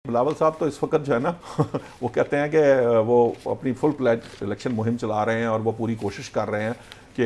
बिलावल साहब तो इस वक्त जो है ना वो कहते हैं कि वो अपनी फुल प्लेज इलेक्शन मुहिम चला रहे हैं और वो पूरी कोशिश कर रहे हैं कि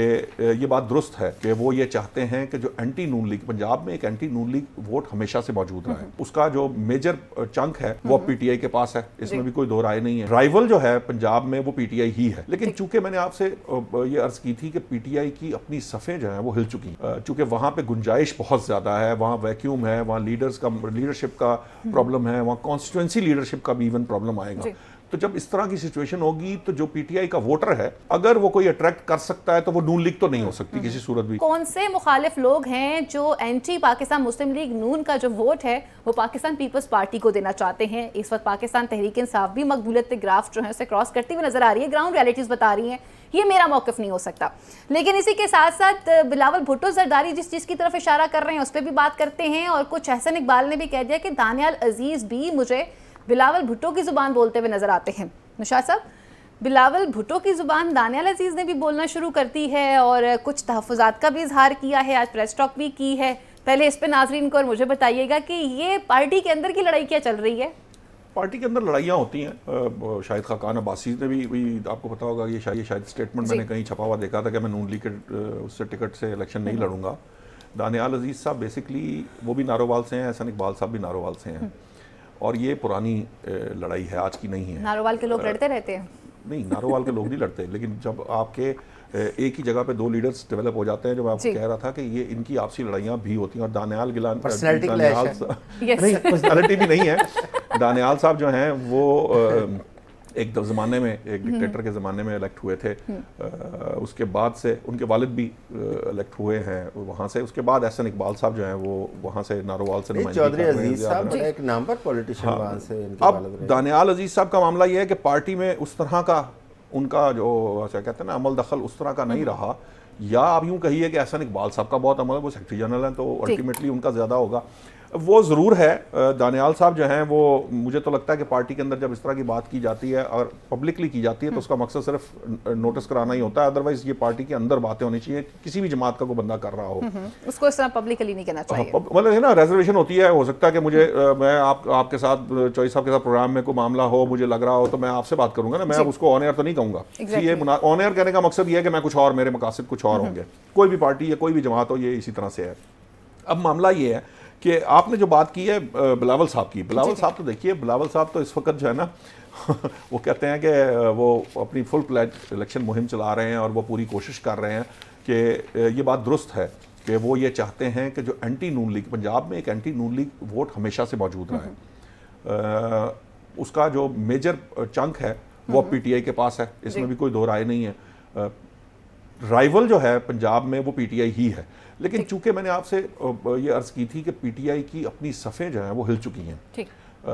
ये बात दुरुस्त है कि वो ये चाहते हैं कि जो एंटी नून लीग, पंजाब में एक एंटी नून लीग वोट हमेशा से मौजूद रहा है, उसका जो मेजर चंक है वो पीटीआई के पास है, इसमें भी कोई दो राय नहीं है। राइवल जो है पंजाब में वो पीटीआई ही है, लेकिन चूंकि मैंने आपसे ये अर्ज की थी कि पीटीआई की अपनी सफ़ें जो हैं वो हिल चुकी हैं, चूंकि वहाँ पे गुंजाइश बहुत ज़्यादा है, वहाँ वैक्यूम है, वहाँ लीडरशिप का प्रॉब्लम है, वहाँ कॉन्स्टिट्यूंसी लीडरशिप का भी इवन प्रॉब्लम आएगा। तो जब इस तरह की सिचुएशन होगी तो जो पीटीआई का वोटर है अगर वो कोई अट्रैक्ट कर सकता है तो वो नून लीग तो नहीं हो सकती किसी सूरत भी। कौन से मुखालिफ लोग हैं जो एंटी पाकिस्तान मुस्लिम लीग नून का जो वोट है वो पाकिस्तान पीपल्स पार्टी को देना चाहते हैं? इस वक्त पाकिस्तान तहरीक इंसाफ भी मकबूलियत के ग्राफ जो है उसे क्रॉस करती हुई नजर आ रही है, ग्राउंड रियलिटीज बता रही हैं ये मेरा मौक़िफ़ नहीं हो सकता। लेकिन इसी के साथ साथ बिलावल भुट्टो जरदारी जिस चीज़ की तरफ इशारा कर रहे हैं उस पर भी बात करते हैं, और कुछ एहसन इकबाल ने भी कह दिया कि दानियाल अजीज़ भी मुझे बिलावल भुट्टो की ज़ुबान बोलते हुए नजर आते हैं। निशात साहब, बिलावल भुट्टो की ज़ुबान दानियाल अजीज़ ने भी बोलना शुरू कर दी है और कुछ तहफ़्फ़ुज़ात का भी इजहार किया है, आज प्रेस टॉक भी की है। पहले इस पे नाज़रीन को और मुझे बताइएगा कि ये पार्टी के अंदर की लड़ाई क्या चल रही है? पार्टी के अंदर लड़ाइयाँ होती हैं। शाहिद खाकान अब्बासी ने भी आपको पता होगा ये शायद स्टेटमेंट मैंने कहीं छपा हुआ देखा था कि मैं नून लीग के उससे टिकट से इलेक्शन नहीं लड़ूंगा। दानियाल अजीज़ साहब बेसिकली वो भी नारोवाल से हैं, एहसन इकबाल साहब भी नारोवाल से हैं, और ये पुरानी लड़ाई है, आज की नहीं है। नारोवाल के लोग लड़ते रहते हैं? नहीं, नारोवाल के लोग नहीं लड़ते, लेकिन जब आपके एक ही जगह पे दो लीडर्स डेवलप हो जाते हैं, जो मैं आपको कह रहा था कि ये इनकी आपसी लड़ाइयाँ भी होती हैं। और दानियाल पर्सनालिटी भी नहीं है। दानियाल साहब जो हैं वो एक ज़माने में एक डिक्टेटर के ज़माने में इलेक्ट हुए थे, उसके बाद से उनके वालिद भी इलेक्ट हुए हैं वहाँ से। उसके बाद एहसन इकबाल साहब जो हैं वो वहाँ से नारोवाल से चौधरी अजीज साहब एक नाम पर पॉलिटिशियन वहाँ से। अब दानियाल अजीज साहब का मामला ये है कि पार्टी में उस तरह का उनका जो क्या कहते हैं ना अमल दखल उस तरह का नहीं रहा, या आप यूँ कहिए कि एहसन इकबाल साहब का बहुत अमल है, वो सेक्रेटरी जनरल हैं तो अल्टीमेटली उनका ज़्यादा होगा। वो ज़रूर है, दानियाल साहब जो हैं वो मुझे तो लगता है कि पार्टी के अंदर जब इस तरह की बात की जाती है और पब्लिकली की जाती है तो उसका मकसद सिर्फ नोटिस कराना ही होता है, अदरवाइज ये पार्टी के अंदर बातें होनी चाहिए। किसी भी जमात का कोई बंदा कर रहा हो उसको इस तरह पब्लिकली नहीं कहना चाहिए। मतलब है ना, रिजर्वेशन होती है, हो सकता है कि मुझे मैं आपके साथ चॉइस साहब के साथ प्रोग्राम में कोई मामला हो, मुझे लग रहा हो तो मैं आपसे बात करूंगा ना, मैं उसको ऑन एयर तो नहीं कहूँगा। ये ऑन एयर कहने का मकसद ये है कि मैं कुछ और, मेरे मकासद कुछ और होंगे। कोई भी पार्टी या कोई भी जमात हो, ये इसी तरह से है। अब मामला ये है कि आपने जो बात की है बिलावल साहब की, बिलावल साहब तो देखिए, बिलावल साहब तो इस वक्त जो है ना वो कहते हैं कि वो अपनी फुल प्लेज इलेक्शन मुहिम चला रहे हैं और वो पूरी कोशिश कर रहे हैं कि ये बात दुरुस्त है कि वो ये चाहते हैं कि जो एंटी नून लीग, पंजाब में एक एंटी नून लीग वोट हमेशा से मौजूद रहा है, उसका जो मेजर चंक है वो पीटीआई के पास है, इसमें भी कोई दो राय नहीं है। राइवल जो है पंजाब में वो पीटीआई ही है, लेकिन चूंकि मैंने आपसे ये अर्ज की थी कि पीटीआई की अपनी सफ़ें जो हैं वो हिल चुकी हैं,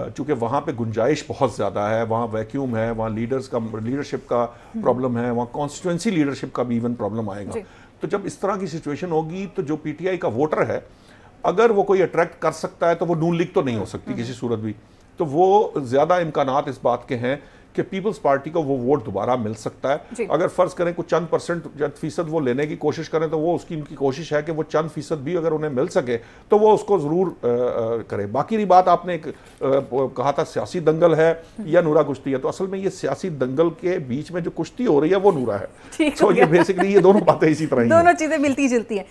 चूंकि वहाँ पे गुंजाइश बहुत ज़्यादा है, वहाँ वैक्यूम है, वहाँ लीडरशिप का प्रॉब्लम है, वहाँ कॉन्स्टिट्यूंसी लीडरशिप का भी इवन प्रॉब्लम आएगा। तो जब इस तरह की सिचुएशन होगी तो जो पीटीआई का वोटर है अगर वो कोई अट्रैक्ट कर सकता है तो वो नून लीग तो नहीं हो सकती किसी सूरत भी। तो वो ज़्यादा इम्कानात इस बात के हैं कि पीपल्स पार्टी को वो वोट दोबारा मिल सकता है। अगर फर्ज करें कुछ चंद फीसद वो लेने की कोशिश करें तो वो उसकी उनकी कोशिश है कि वो चंद फीसद भी अगर उन्हें मिल सके तो वो उसको ज़रूर करें। बाकी रही बात, आपने कहा था सियासी दंगल है या नूरा कुश्ती है, तो असल में ये सियासी दंगल के बीच में जो कुश्ती हो रही है वो नूरा है। तो ये बेसिकली ये दोनों बातें इसी तरह ही दोनों चीज़ें मिलती जुलती हैं।